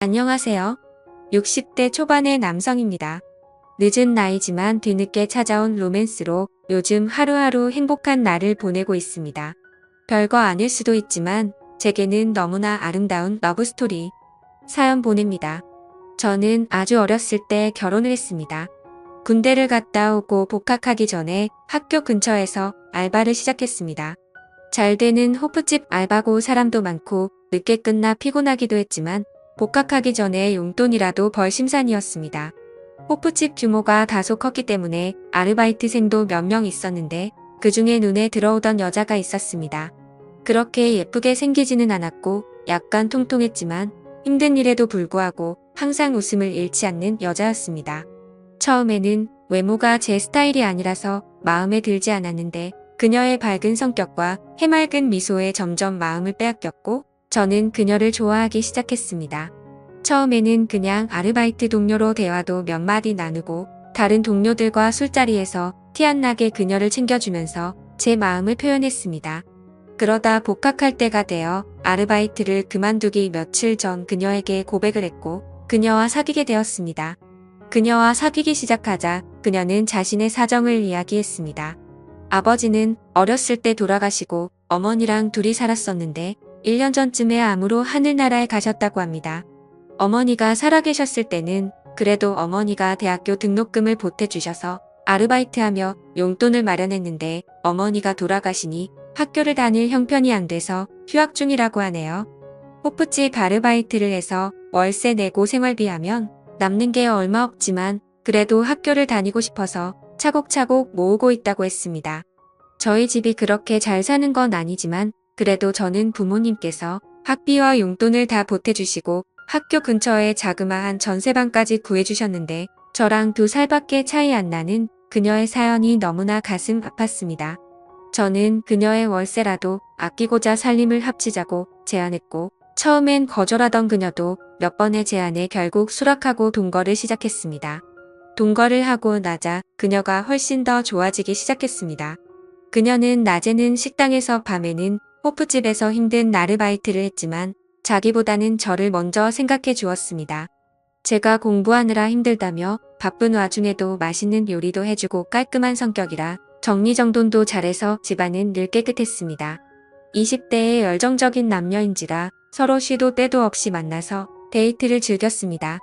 안녕하세요. 60대 초반의 남성입니다. 늦은 나이지만 뒤늦게 찾아온 로맨스로 요즘 하루하루 행복한 날을 보내고 있습니다. 별거 아닐 수도 있지만 제게는 너무나 아름다운 러브스토리 사연 보냅니다. 저는 아주 어렸을 때 결혼을 했습니다. 군대를 갔다 오고 복학하기 전에 학교 근처에서 알바를 시작했습니다. 잘 되는 호프집 알바고 사람도 많고 늦게 끝나 피곤하기도 했지만 복학하기 전에 용돈이라도 벌 심산이었습니다. 호프집 규모가 다소 컸기 때문에 아르바이트생도 몇 명 있었는데 그 중에 눈에 들어오던 여자가 있었습니다. 그렇게 예쁘게 생기지는 않았고 약간 통통했지만 힘든 일에도 불구하고 항상 웃음을 잃지 않는 여자였습니다. 처음에는 외모가 제 스타일이 아니라서 마음에 들지 않았는데 그녀의 밝은 성격과 해맑은 미소에 점점 마음을 빼앗겼고 저는 그녀를 좋아하기 시작했습니다. 처음에는 그냥 아르바이트 동료로 대화도 몇 마디 나누고 다른 동료들과 술자리에서 티 안 나게 그녀를 챙겨주면서 제 마음을 표현했습니다. 그러다 복학할 때가 되어 아르바이트를 그만두기 며칠 전 그녀에게 고백을 했고 그녀와 사귀게 되었습니다. 그녀와 사귀기 시작하자 그녀는 자신의 사정을 이야기했습니다. 아버지는 어렸을 때 돌아가시고 어머니랑 둘이 살았었는데 1년 전쯤에 암으로 하늘나라에 가셨다고 합니다. 어머니가 살아계셨을 때는 그래도 어머니가 대학교 등록금을 보태주셔서 아르바이트하며 용돈을 마련했는데 어머니가 돌아가시니 학교를 다닐 형편이 안 돼서 휴학 중이라고 하네요. 호프집 아르바이트를 해서 월세 내고 생활비하면 남는 게 얼마 없지만 그래도 학교를 다니고 싶어서 차곡차곡 모으고 있다고 했습니다. 저희 집이 그렇게 잘 사는 건 아니지만 그래도 저는 부모님께서 학비와 용돈을 다 보태주시고 학교 근처에 자그마한 전세방까지 구해주셨는데 저랑 2살밖에 차이 안 나는 그녀의 사연이 너무나 가슴 아팠습니다. 저는 그녀의 월세라도 아끼고자 살림을 합치자고 제안했고 처음엔 거절하던 그녀도 몇 번의 제안에 결국 수락하고 동거를 시작했습니다. 동거를 하고 나자 그녀가 훨씬 더 좋아지기 시작했습니다. 그녀는 낮에는 식당에서 밤에는 호프집에서 힘든 아르바이트를 했지만 자기보다는 저를 먼저 생각해 주었습니다. 제가 공부하느라 힘들다며 바쁜 와중에도 맛있는 요리도 해주고 깔끔한 성격이라 정리정돈도 잘해서 집안은 늘 깨끗했습니다. 20대의 열정적인 남녀인지라 서로 시도 때도 없이 만나서 데이트를 즐겼습니다.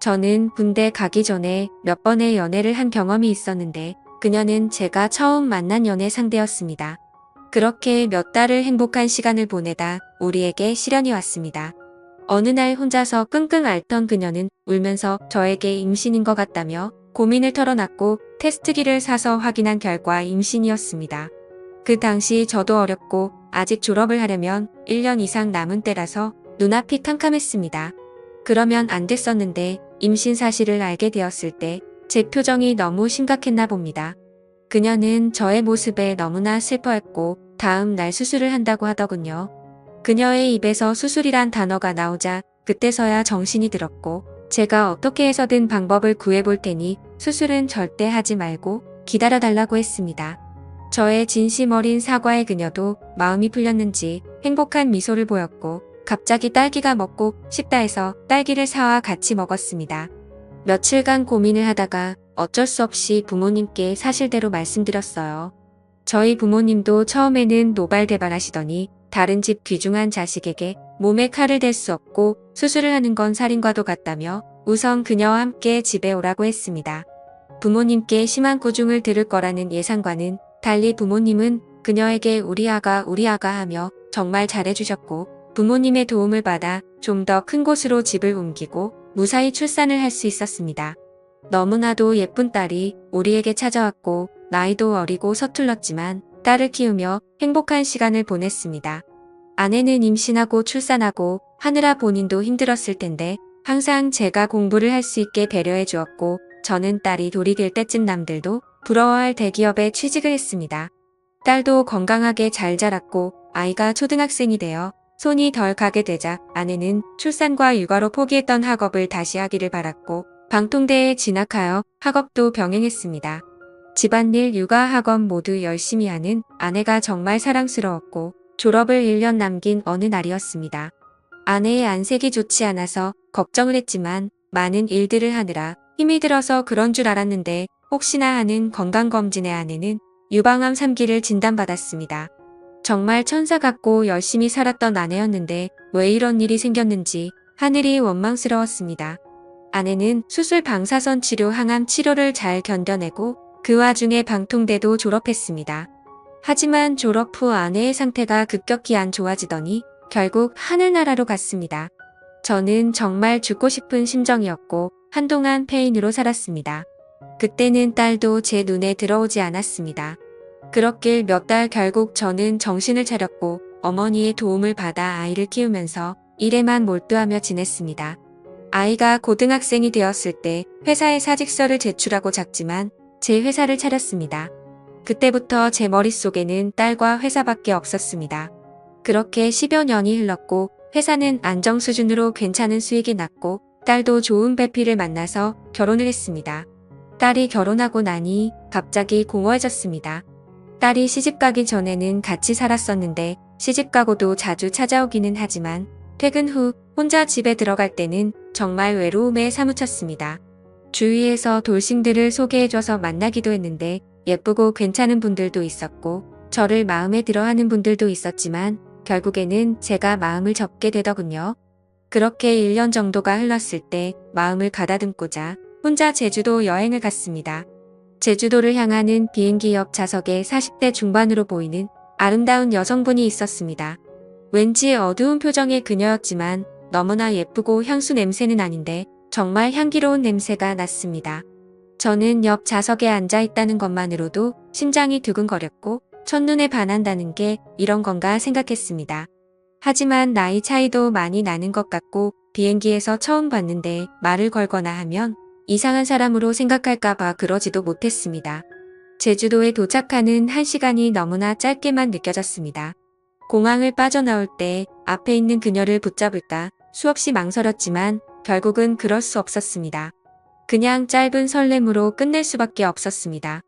저는 군대 가기 전에 몇 번의 연애를 한 경험이 있었는데 그녀는 제가 처음 만난 연애 상대였습니다. 그렇게 몇 달을 행복한 시간을 보내다 우리에게 시련이 왔습니다. 어느 날 혼자서 끙끙 앓던 그녀는 울면서 저에게 임신인 것 같다며 고민을 털어놨고 테스트기를 사서 확인한 결과 임신이었습니다. 그 당시 저도 어렸고 아직 졸업을 하려면 1년 이상 남은 때라서 눈앞이 캄캄했습니다. 그러면 안 됐었는데 임신 사실을 알게 되었을 때 제 표정이 너무 심각했나 봅니다. 그녀는 저의 모습에 너무나 슬퍼했고 다음 날 수술을 한다고 하더군요. 그녀의 입에서 수술이란 단어가 나오자 그때서야 정신이 들었고 제가 어떻게 해서든 방법을 구해볼 테니 수술은 절대 하지 말고 기다려달라고 했습니다. 저의 진심 어린 사과에 그녀도 마음이 풀렸는지 행복한 미소를 보였고 갑자기 딸기가 먹고 싶다 해서 딸기를 사와 같이 먹었습니다. 며칠간 고민을 하다가 어쩔 수 없이 부모님께 사실대로 말씀드렸어요. 저희 부모님도 처음에는 노발대발하시더니 다른 집 귀중한 자식에게 몸에 칼을 댈 수 없고 수술을 하는 건 살인과도 같다며 우선 그녀와 함께 집에 오라고 했습니다. 부모님께 심한 꾸중을 들을 거라는 예상과는 달리 부모님은 그녀에게 우리 아가 하며 정말 잘해주셨고 부모님의 도움을 받아 좀 더 큰 곳으로 집을 옮기고 무사히 출산을 할 수 있었습니다. 너무나도 예쁜 딸이 우리에게 찾아왔고 나이도 어리고 서툴렀지만 딸을 키우며 행복한 시간을 보냈습니다. 아내는 임신하고 출산하고 하느라 본인도 힘들었을 텐데 항상 제가 공부를 할 수 있게 배려해 주었고 저는 딸이 돌이 될 때쯤 남들도 부러워할 대기업에 취직을 했습니다. 딸도 건강하게 잘 자랐고 아이가 초등학생이 되어 손이 덜 가게 되자 아내는 출산과 육아로 포기했던 학업을 다시 하기를 바랐고 방통대에 진학하여 학업도 병행했습니다. 집안일, 육아, 학업 모두 열심히 하는 아내가 정말 사랑스러웠고 졸업을 1년 남긴 어느 날이었습니다. 아내의 안색이 좋지 않아서 걱정을 했지만 많은 일들을 하느라 힘이 들어서 그런 줄 알았는데 혹시나 하는 건강검진의 아내는 유방암 3기를 진단받았습니다. 정말 천사 같고 열심히 살았던 아내였는데 왜 이런 일이 생겼는지 하늘이 원망스러웠습니다. 아내는 수술 방사선 치료 항암 치료를 잘 견뎌내고 그 와중에 방통대도 졸업했습니다. 하지만 졸업 후 아내의 상태가 급격히 안 좋아지더니 결국 하늘나라로 갔습니다. 저는 정말 죽고 싶은 심정이었고 한동안 폐인으로 살았습니다. 그때는 딸도 제 눈에 들어오지 않았습니다. 그렇길 몇 달 결국 저는 정신을 차렸고 어머니의 도움을 받아 아이를 키우면서 일에만 몰두하며 지냈습니다. 아이가 고등학생이 되었을 때 회사에 사직서를 제출하고 작지만 제 회사를 차렸습니다. 그때부터 제 머릿속에는 딸과 회사밖에 없었습니다. 그렇게 10여 년이 흘렀고 회사는 안정 수준으로 괜찮은 수익이 났고 딸도 좋은 배필을 만나서 결혼을 했습니다. 딸이 결혼하고 나니 갑자기 공허해졌습니다. 딸이 시집가기 전에는 같이 살았었는데 시집가고도 자주 찾아오기는 하지만 퇴근 후 혼자 집에 들어갈 때는 정말 외로움에 사무쳤습니다. 주위에서 돌싱들을 소개해줘서 만나기도 했는데 예쁘고 괜찮은 분들도 있었고 저를 마음에 들어하는 분들도 있었지만 결국에는 제가 마음을 접게 되더군요. 그렇게 1년 정도가 흘렀을 때 마음을 가다듬고자 혼자 제주도 여행을 갔습니다. 제주도를 향하는 비행기 옆 좌석에 40대 중반으로 보이는 아름다운 여성분이 있었습니다. 왠지 어두운 표정의 그녀였지만 너무나 예쁘고 향수 냄새는 아닌데 정말 향기로운 냄새가 났습니다. 저는 옆 좌석에 앉아 있다는 것만으로도 심장이 두근거렸고 첫눈에 반한다는 게 이런 건가 생각했습니다. 하지만 나이 차이도 많이 나는 것 같고 비행기에서 처음 봤는데 말을 걸거나 하면 이상한 사람으로 생각할까봐 그러지도 못했습니다. 제주도에 도착하는 1시간이 너무나 짧게만 느껴졌습니다. 공항을 빠져나올 때 앞에 있는 그녀를 붙잡을까 수없이 망설였지만 결국은 그럴 수 없었습니다. 그냥 짧은 설렘으로 끝낼 수밖에 없었습니다.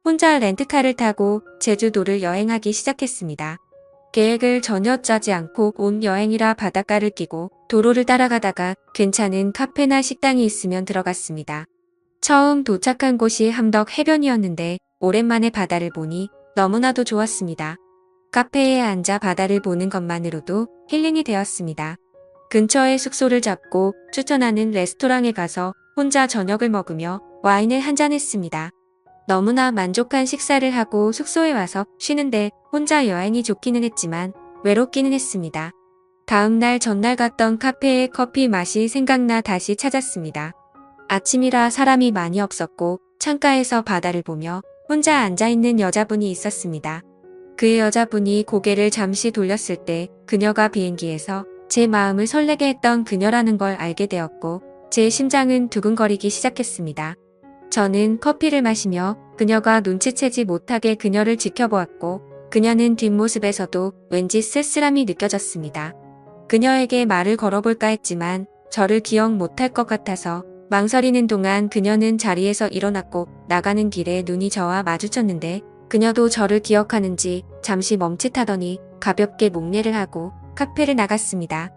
혼자 렌트카를 타고 제주도를 여행하기 시작했습니다. 계획을 전혀 짜지 않고 온 여행이라 바닷가를 끼고 도로를 따라가다가 괜찮은 카페나 식당이 있으면 들어갔습니다. 처음 도착한 곳이 함덕 해변이었는데 오랜만에 바다를 보니 너무나도 좋았습니다. 카페에 앉아 바다를 보는 것만으로도 힐링이 되었습니다. 근처에 숙소를 잡고 추천하는 레스토랑에 가서 혼자 저녁을 먹으며 와인을 한잔했습니다. 너무나 만족한 식사를 하고 숙소에 와서 쉬는데 혼자 여행이 좋기는 했지만 외롭기는 했습니다. 다음날 전날 갔던 카페의 커피 맛이 생각나 다시 찾았습니다. 아침이라 사람이 많이 없었고 창가에서 바다를 보며 혼자 앉아있는 여자분이 있었습니다. 그 여자분이 고개를 잠시 돌렸을 때 그녀가 비행기에서 제 마음을 설레게 했던 그녀라는 걸 알게 되었고 제 심장은 두근거리기 시작했습니다. 저는 커피를 마시며 그녀가 눈치채지 못하게 그녀를 지켜보았고 그녀는 뒷모습에서도 왠지 쓸쓸함이 느껴졌습니다. 그녀에게 말을 걸어볼까 했지만 저를 기억 못할 것 같아서 망설이는 동안 그녀는 자리에서 일어났고 나가는 길에 눈이 저와 마주쳤는데 그녀도 저를 기억하는지 잠시 멈칫하더니 가볍게 목례를 하고 카페를 나갔습니다.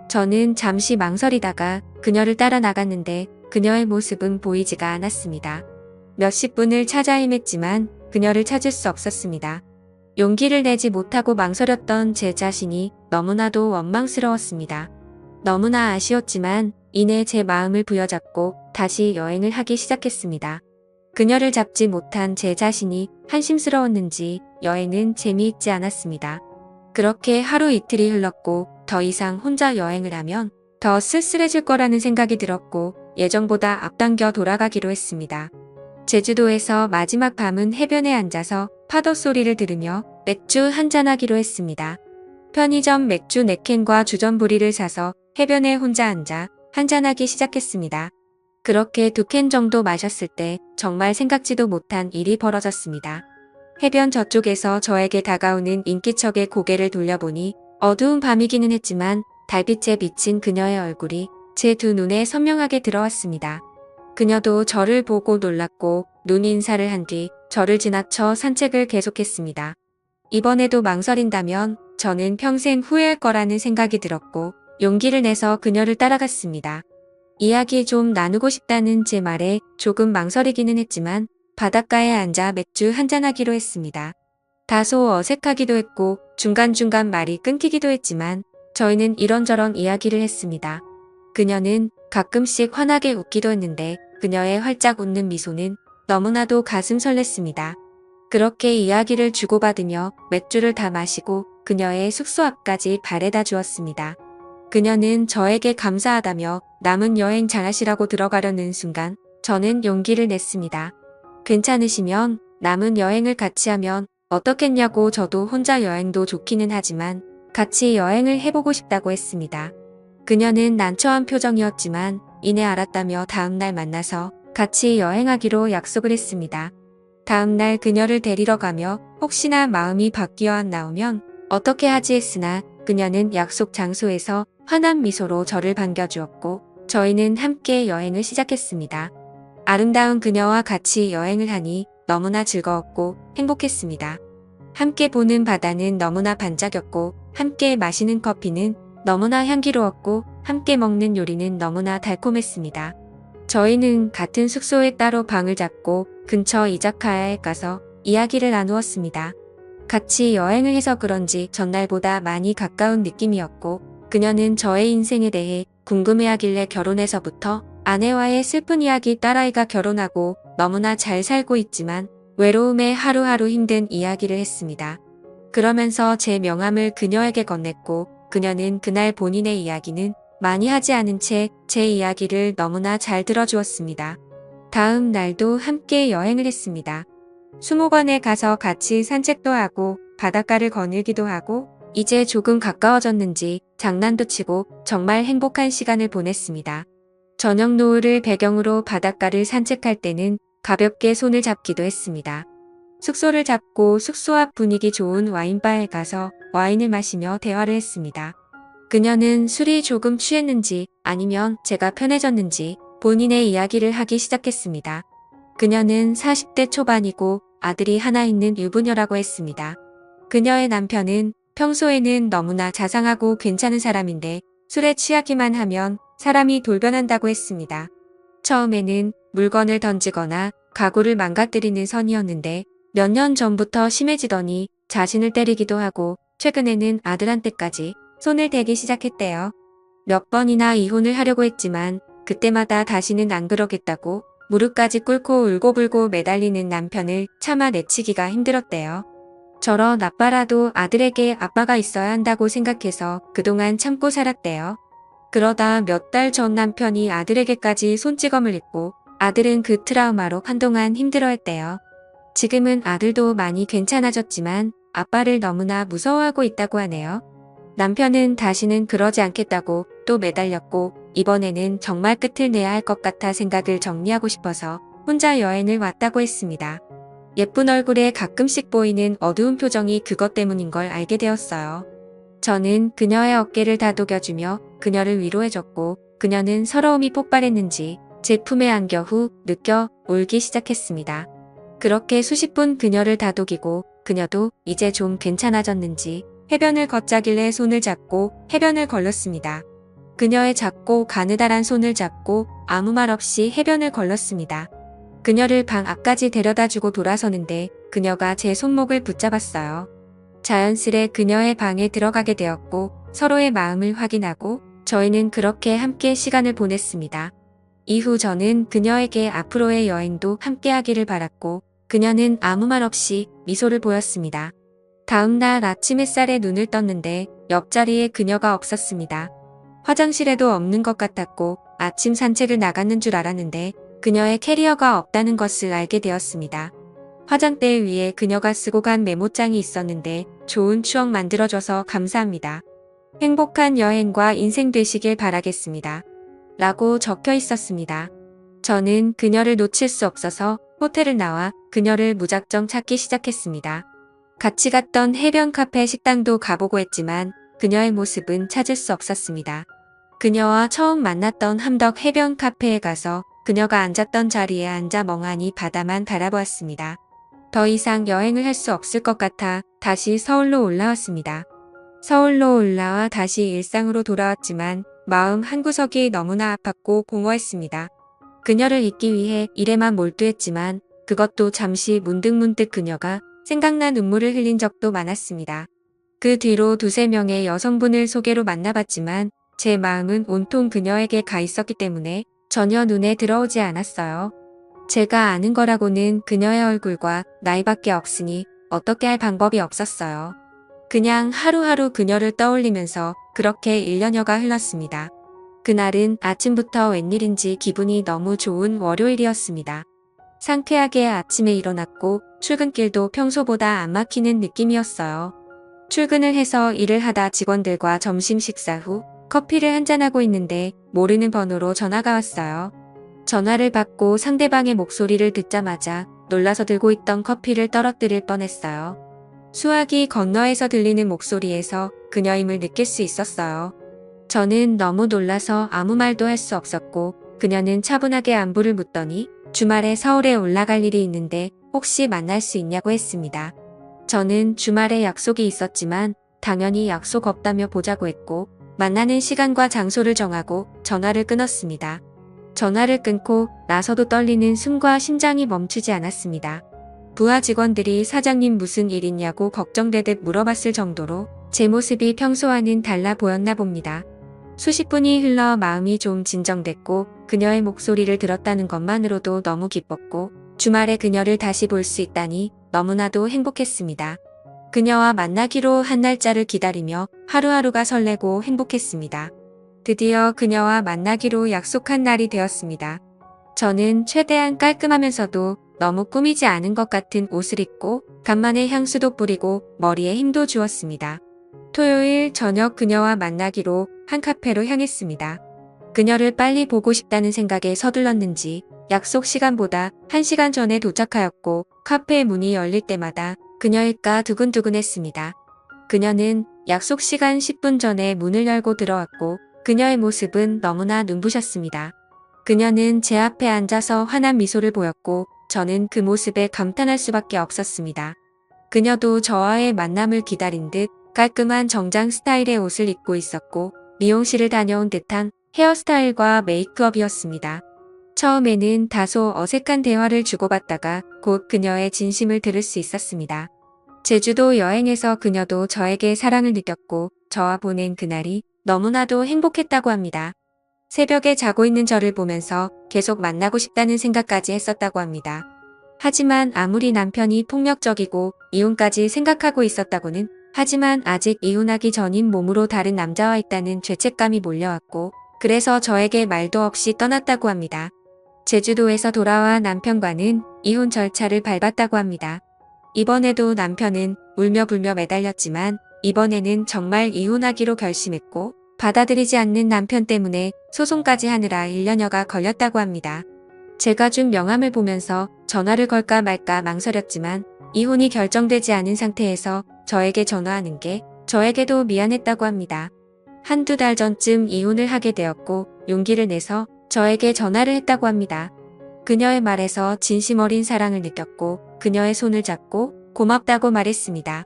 저는 잠시 망설이다가 그녀를 따라 나갔는데 그녀의 모습은 보이지가 않았습니다. 몇십 분을 찾아 헤맸지만 그녀를 찾을 수 없었습니다. 용기를 내지 못하고 망설였던 제 자신이 너무나도 원망스러웠습니다. 너무나 아쉬웠지만 이내 제 마음을 부여잡고 다시 여행을 하기 시작했습니다. 그녀를 잡지 못한 제 자신이 한심스러웠는지 여행은 재미있지 않았습니다. 그렇게 하루 이틀이 흘렀고 더 이상 혼자 여행을 하면 더 쓸쓸해질 거라는 생각이 들었고 예정보다 앞당겨 돌아가기로 했습니다. 제주도에서 마지막 밤은 해변에 앉아서 파도 소리를 들으며 맥주 한잔하기로 했습니다. 편의점 맥주 4캔과 주전부리를 사서 해변에 혼자 앉아 한잔하기 시작했습니다. 그렇게 2캔 정도 마셨을 때 정말 생각지도 못한 일이 벌어졌습니다. 해변 저쪽에서 저에게 다가오는 인기척에 고개를 돌려보니 어두운 밤이기는 했지만 달빛에 비친 그녀의 얼굴이 제 두 눈에 선명하게 들어왔습니다. 그녀도 저를 보고 놀랐고 눈 인사를 한 뒤 저를 지나쳐 산책을 계속했습니다. 이번에도 망설인다면 저는 평생 후회할 거라는 생각이 들었고 용기를 내서 그녀를 따라갔습니다. 이야기 좀 나누고 싶다는 제 말에 조금 망설이기는 했지만 바닷가에 앉아 맥주 한잔하기로 했습니다. 다소 어색하기도 했고 중간중간 말이 끊기기도 했지만 저희는 이런저런 이야기를 했습니다. 그녀는 가끔씩 환하게 웃기도 했는데 그녀의 활짝 웃는 미소는 너무나도 가슴 설렜습니다. 그렇게 이야기를 주고받으며 맥주를 다 마시고 그녀의 숙소 앞까지 바래다 주었습니다. 그녀는 저에게 감사하다며 남은 여행 잘하시라고 들어가려는 순간 저는 용기를 냈습니다. 괜찮으시면 남은 여행을 같이 하면 어떻겠냐고. 저도 혼자 여행도 좋기는 하지만 같이 여행을 해보고 싶다고 했습니다. 그녀는 난처한 표정이었지만 이내 알았다며 다음날 만나서 같이 여행하기로 약속을 했습니다. 다음날 그녀를 데리러 가며 혹시나 마음이 바뀌어 안 나오면 어떻게 하지 했으나 그녀는 약속 장소에서 환한 미소로 저를 반겨주었고 저희는 함께 여행을 시작했습니다. 아름다운 그녀와 같이 여행을 하니 너무나 즐거웠고 행복했습니다. 함께 보는 바다는 너무나 반짝였고 함께 마시는 커피는 너무나 향기로웠고 함께 먹는 요리는 너무나 달콤했습니다. 저희는 같은 숙소에 따로 방을 잡고 근처 이자카야에 가서 이야기를 나누었습니다. 같이 여행을 해서 그런지 전날보다 많이 가까운 느낌이었고 그녀는 저의 인생에 대해 궁금해하길래 결혼해서부터 아내와의 슬픈 이야기, 딸아이가 결혼하고 너무나 잘 살고 있지만 외로움에 하루하루 힘든 이야기를 했습니다. 그러면서 제 명함을 그녀에게 건넸고 그녀는 그날 본인의 이야기는 많이 하지 않은 채 제 이야기를 너무나 잘 들어주었습니다. 다음 날도 함께 여행을 했습니다. 수목원에 가서 같이 산책도 하고 바닷가를 거닐기도 하고 이제 조금 가까워졌는지 장난도 치고 정말 행복한 시간을 보냈습니다. 저녁 노을을 배경으로 바닷가를 산책할 때는 가볍게 손을 잡기도 했습니다. 숙소를 잡고 숙소 앞 분위기 좋은 와인바에 가서 와인을 마시며 대화를 했습니다. 그녀는 술이 조금 취했는지 아니면 제가 편해졌는지 본인의 이야기를 하기 시작했습니다. 그녀는 40대 초반이고 아들이 하나 있는 유부녀라고 했습니다. 그녀의 남편은 평소에는 너무나 자상하고 괜찮은 사람인데 술에 취하기만 하면 사람이 돌변한다고 했습니다. 처음에는 물건을 던지거나 가구를 망가뜨리는 선이었는데 몇 년 전부터 심해지더니 자신을 때리기도 하고 최근에는 아들한테까지 손을 대기 시작했대요. 몇 번이나 이혼을 하려고 했지만 그때마다 다시는 안 그러겠다고 무릎까지 꿇고 울고불고 매달리는 남편을 참아 내치기가 힘들었대요. 저런 아빠라도 아들에게 아빠가 있어야 한다고 생각해서 그동안 참고 살았대요. 그러다 몇 달 전 남편이 아들에게까지 손찌검을 했고 아들은 그 트라우마로 한동안 힘들어했대요. 지금은 아들도 많이 괜찮아졌지만 아빠를 너무나 무서워하고 있다고 하네요. 남편은 다시는 그러지 않겠다고 또 매달렸고 이번에는 정말 끝을 내야 할 것 같아 생각을 정리하고 싶어서 혼자 여행을 왔다고 했습니다. 예쁜 얼굴에 가끔씩 보이는 어두운 표정이 그것 때문인 걸 알게 되었어요. 저는 그녀의 어깨를 다독여주며 그녀를 위로해줬고 그녀는 서러움이 폭발했는지 제 품에 안겨 후 느껴 울기 시작했습니다. 그렇게 수십 분 그녀를 다독이고 그녀도 이제 좀 괜찮아졌는지 해변을 걷자길래 손을 잡고 해변을 걸렀습니다. 그녀의 작고 가느다란 손을 잡고 아무 말 없이 해변을 걸렀습니다. 그녀를 방 앞까지 데려다주고 돌아서는데 그녀가 제 손목을 붙잡았어요. 자연스레 그녀의 방에 들어가게 되었고 서로의 마음을 확인하고 저희는 그렇게 함께 시간을 보냈습니다. 이후 저는 그녀에게 앞으로의 여행도 함께 하기를 바랐고 그녀는 아무 말 없이 미소를 보였습니다. 다음 날 아침 햇살에 눈을 떴는데 옆자리에 그녀가 없었습니다. 화장실에도 없는 것 같았고 아침 산책을 나갔는 줄 알았는데 그녀의 캐리어가 없다는 것을 알게 되었습니다. 화장대 위에 그녀가 쓰고 간 메모장이 있었는데 좋은 추억 만들어줘서 감사합니다. 행복한 여행과 인생 되시길 바라겠습니다. 라고 적혀 있었습니다. 저는 그녀를 놓칠 수 없어서 호텔을 나와 그녀를 무작정 찾기 시작했습니다. 같이 갔던 해변 카페 식당도 가보고 했지만 그녀의 모습은 찾을 수 없었습니다. 그녀와 처음 만났던 함덕 해변 카페에 가서 그녀가 앉았던 자리에 앉아 멍하니 바다만 바라보았습니다. 더 이상 여행을 할 수 없을 것 같아 다시 서울로 올라왔습니다. 서울로 올라와 다시 일상으로 돌아왔지만 마음 한구석이 너무나 아팠고 공허했습니다. 그녀를 잊기 위해 일에만 몰두했지만 그것도 잠시 문득문득 그녀가 생각나 눈물을 흘린 적도 많았습니다. 그 뒤로 두세 명의 여성분을 소개로 만나봤지만 제 마음은 온통 그녀에게 가 있었기 때문에 전혀 눈에 들어오지 않았어요. 제가 아는 거라고는 그녀의 얼굴과 나이밖에 없으니 어떻게 할 방법이 없었어요. 그냥 하루하루 그녀를 떠올리면서 그렇게 1년여가 흘렀습니다. 그날은 아침부터 웬일인지 기분이 너무 좋은 월요일이었습니다. 상쾌하게 아침에 일어났고 출근길도 평소보다 안 막히는 느낌이었어요. 출근을 해서 일을 하다 직원들과 점심 식사 후 커피를 한잔하고 있는데 모르는 번호로 전화가 왔어요. 전화를 받고 상대방의 목소리를 듣자마자 놀라서 들고 있던 커피를 떨어뜨릴 뻔했어요. 수화기 건너에서 들리는 목소리에서 그녀임을 느낄 수 있었어요. 저는 너무 놀라서 아무 말도 할 수 없었고 그녀는 차분하게 안부를 묻더니 주말에 서울에 올라갈 일이 있는데 혹시 만날 수 있냐고 했습니다. 저는 주말에 약속이 있었지만 당연히 약속 없다며 보자고 했고 만나는 시간과 장소를 정하고 전화를 끊었습니다. 전화를 끊고 나서도 떨리는 숨과 심장이 멈추지 않았습니다. 부하 직원들이 사장님 무슨 일 있냐고 걱정되듯 물어봤을 정도로 제 모습이 평소와는 달라 보였나 봅니다. 수십 분이 흘러 마음이 좀 진정됐고 그녀의 목소리를 들었다는 것만으로도 너무 기뻤고 주말에 그녀를 다시 볼 수 있다니 너무나도 행복했습니다. 그녀와 만나기로 한 날짜를 기다리며 하루하루가 설레고 행복했습니다. 드디어 그녀와 만나기로 약속한 날이 되었습니다. 저는 최대한 깔끔하면서도 너무 꾸미지 않은 것 같은 옷을 입고 간만에 향수도 뿌리고 머리에 힘도 주었습니다. 토요일 저녁 그녀와 만나기로 한 카페로 향했습니다. 그녀를 빨리 보고 싶다는 생각에 서둘렀는지 약속 시간보다 1시간 전에 도착하였고 카페의 문이 열릴 때마다 그녀일까 두근두근했습니다. 그녀는 약속 시간 10분 전에 문을 열고 들어왔고 그녀의 모습은 너무나 눈부셨습니다. 그녀는 제 앞에 앉아서 환한 미소를 보였고 저는 그 모습에 감탄할 수밖에 없었습니다. 그녀도 저와의 만남을 기다린 듯 깔끔한 정장 스타일의 옷을 입고 있었고 미용실을 다녀온 듯한 헤어스타일과 메이크업이었습니다. 처음에는 다소 어색한 대화를 주고받다가 곧 그녀의 진심을 들을 수 있었습니다. 제주도 여행에서 그녀도 저에게 사랑을 느꼈고 저와 보낸 그날이 너무나도 행복했다고 합니다. 새벽에 자고 있는 저를 보면서 계속 만나고 싶다는 생각까지 했었다고 합니다. 하지만 아무리 남편이 폭력적이고 이혼까지 생각하고 있었다고는 하지만 아직 이혼하기 전인 몸으로 다른 남자와 있다는 죄책감이 몰려왔고 그래서 저에게 말도 없이 떠났다고 합니다. 제주도에서 돌아와 남편과는 이혼 절차를 밟았다고 합니다. 이번에도 남편은 울며 불며 매달렸지만 이번에는 정말 이혼하기로 결심했고 받아들이지 않는 남편 때문에 소송까지 하느라 1년여가 걸렸다고 합니다. 제가 준 명함을 보면서 전화를 걸까 말까 망설였지만 이혼이 결정되지 않은 상태에서 저에게 전화하는 게 저에게도 미안했다고 합니다. 한두 달 전쯤 이혼을 하게 되었고 용기를 내서 저에게 전화를 했다고 합니다. 그녀의 말에서 진심 어린 사랑을 느꼈고 그녀의 손을 잡고 고맙다고 말했습니다.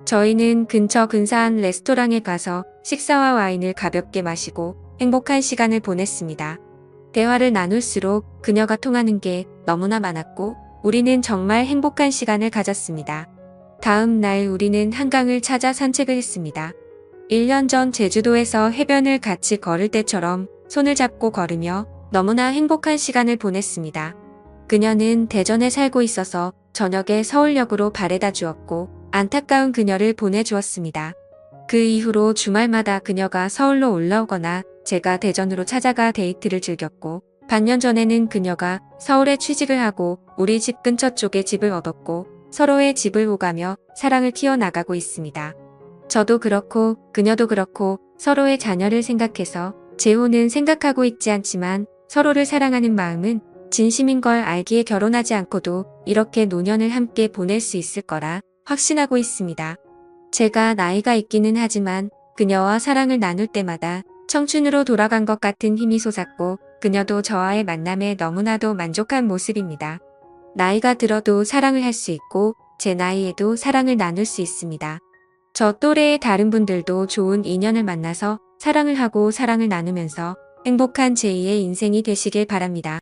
저희는 근처 근사한 레스토랑에 가서 식사와 와인을 가볍게 마시고 행복한 시간을 보냈습니다. 대화를 나눌수록 그녀가 통하는 게 너무나 많았고 우리는 정말 행복한 시간을 가졌습니다. 다음 날 우리는 한강을 찾아 산책을 했습니다. 1년 전 제주도에서 해변을 같이 걸을 때처럼 손을 잡고 걸으며 너무나 행복한 시간을 보냈습니다. 그녀는 대전에 살고 있어서 저녁에 서울역으로 바래다 주었고 안타까운 그녀를 보내주었습니다. 그 이후로 주말마다 그녀가 서울로 올라오거나 제가 대전으로 찾아가 데이트를 즐겼고 반년 전에는 그녀가 서울에 취직을 하고 우리 집 근처 쪽에 집을 얻었고 서로의 집을 오가며 사랑을 키워나가고 있습니다. 저도 그렇고 그녀도 그렇고 서로의 자녀를 생각해서 재혼은 생각하고 있지 않지만 서로를 사랑하는 마음은 진심인 걸 알기에 결혼하지 않고도 이렇게 노년을 함께 보낼 수 있을 거라 확신하고 있습니다. 제가 나이가 있기는 하지만 그녀와 사랑을 나눌 때마다 청춘으로 돌아간 것 같은 힘이 솟았고 그녀도 저와의 만남에 너무나도 만족한 모습입니다. 나이가 들어도 사랑을 할 수 있고 제 나이에도 사랑을 나눌 수 있습니다. 저 또래의 다른 분들도 좋은 인연을 만나서 사랑을 하고 사랑을 나누면서 행복한 제2의 인생이 되시길 바랍니다.